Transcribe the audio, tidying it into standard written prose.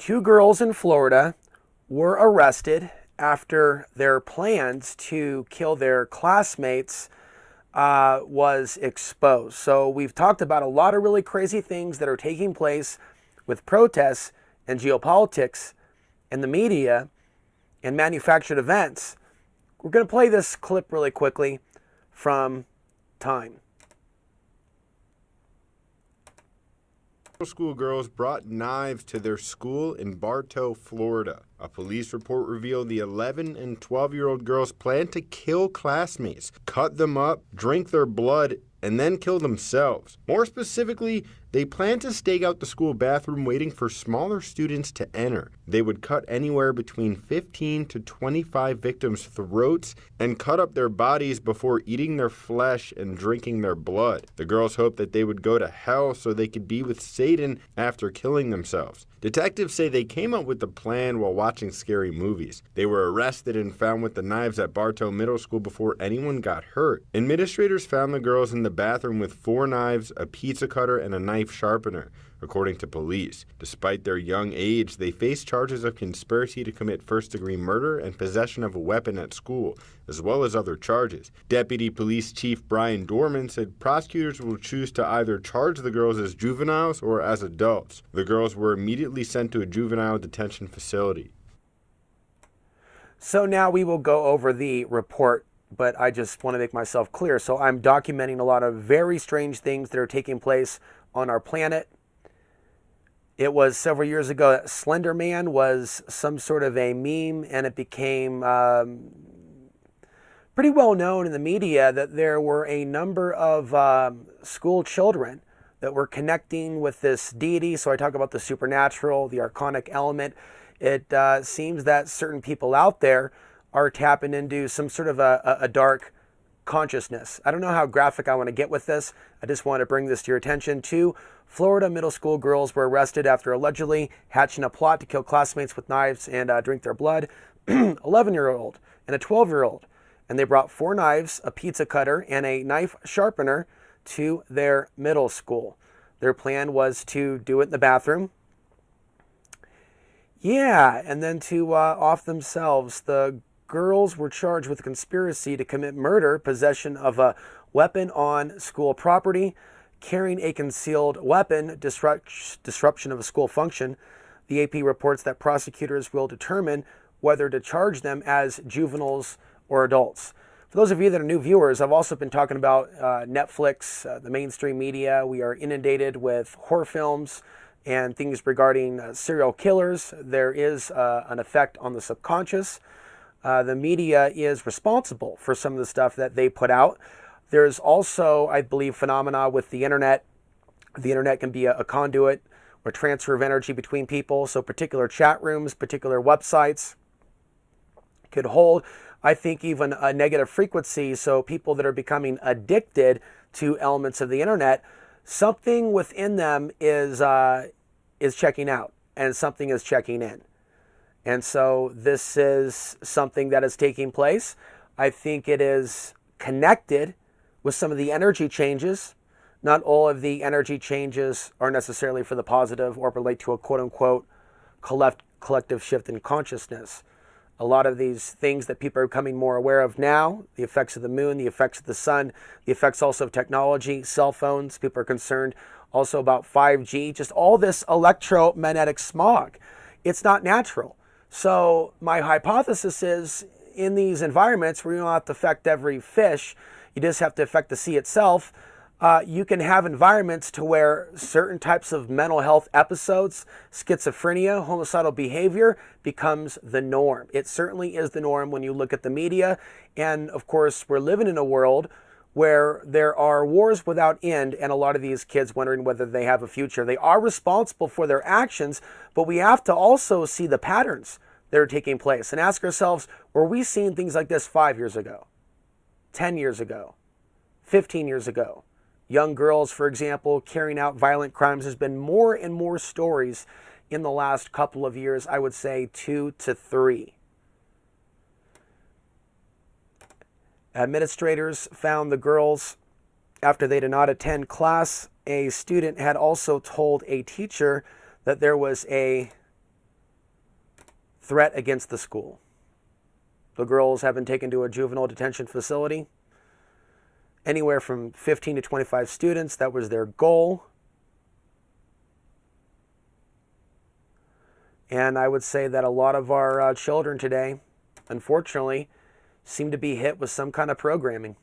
Two girls in Florida were arrested after their plans to kill their classmates was exposed. So we've talked about a lot of really crazy things that are taking place with protests and geopolitics and the media and manufactured events. We're going to play this clip really quickly from Time. School girls brought knives to their school in Bartow, Florida. A police report revealed the 11 and 12-year-old girls planned to kill classmates, cut them up, drink their blood, and then kill themselves. More specifically, they planned to stake out the school bathroom waiting for smaller students to enter. They would cut anywhere between 15 to 25 victims' throats and cut up their bodies before eating their flesh and drinking their blood. The girls hoped that they would go to hell so they could be with Satan after killing themselves. Detectives say they came up with the plan while watching scary movies. They were arrested and found with the knives at Bartow Middle School before anyone got hurt. Administrators found the girls in the bathroom with 4 knives, a pizza cutter, and a knife sharpener, according to police. Despite their young age, they face charges of conspiracy to commit first-degree murder and possession of a weapon at school, as well as other charges. Deputy Police Chief Brian Dorman said prosecutors will choose to either charge the girls as juveniles or as adults. The girls were immediately sent to a juvenile detention facility. So now we will go over the report, but I just want to make myself clear. So I'm documenting a lot of very strange things that are taking place on our planet. It was several years ago that Slender Man was some sort of a meme, and it became pretty well known in the media that there were a number of school children that were connecting with this deity. So I talk about the supernatural, the archonic element. It seems that certain people out there are tapping into some sort of a dark consciousness. I don't know how graphic I want to get with this. I just want to bring this to your attention. 2 Florida middle school girls were arrested after allegedly hatching a plot to kill classmates with knives and drink their blood. 11-year-old and a 12-year-old. And they brought 4 knives, a pizza cutter, and a knife sharpener to their middle school. Their plan was to do it in the bathroom. Yeah, and then to off themselves. The girls were charged with conspiracy to commit murder, possession of a weapon on school property, carrying a concealed weapon, disruption of a school function. The AP reports that prosecutors will determine whether to charge them as juveniles or adults. For those of you that are new viewers, I've also been talking about Netflix, the mainstream media. We are inundated with horror films and things regarding serial killers. There is an effect on the subconscious. The media is responsible for some of the stuff that they put out. There's also, I believe, phenomena with the internet. The internet can be a conduit or transfer of energy between people. So particular chat rooms, particular websites could hold, I think, even a negative frequency. So people that are becoming addicted to elements of the internet, something within them is checking out and something is checking in. And so this is something that is taking place. I think it is connected with some of the energy changes. Not all of the energy changes are necessarily for the positive or relate to a quote-unquote collective shift in consciousness. A lot of these things that people are becoming more aware of now, the effects of the moon, the effects of the sun, the effects also of technology, cell phones, people are concerned also about 5G, just all this electromagnetic smog. It's not natural. So my hypothesis is in these environments where you don't have to affect every fish, you just have to affect the sea itself, you can have environments to where certain types of mental health episodes, schizophrenia, homicidal behavior becomes the norm. It certainly is the norm when you look at the media. And of course, we're living in a world where there are wars without end and a lot of these kids wondering whether they have a future. They are responsible for their actions, but we have to also see the patterns that are taking place and ask ourselves, were we seeing things like this 5 years ago, 10 years ago, 15 years ago? Young girls, for example, carrying out violent crimes. There's been more and more stories in the last couple of years, I would say 2 to 3. Administrators found the girls after they did not attend class. A student had also told a teacher that there was a threat against the school. The girls have been taken to a juvenile detention facility. Anywhere from 15 to 25 students, that was their goal. And I would say that a lot of our children today, unfortunately, seem to be hit with some kind of programming.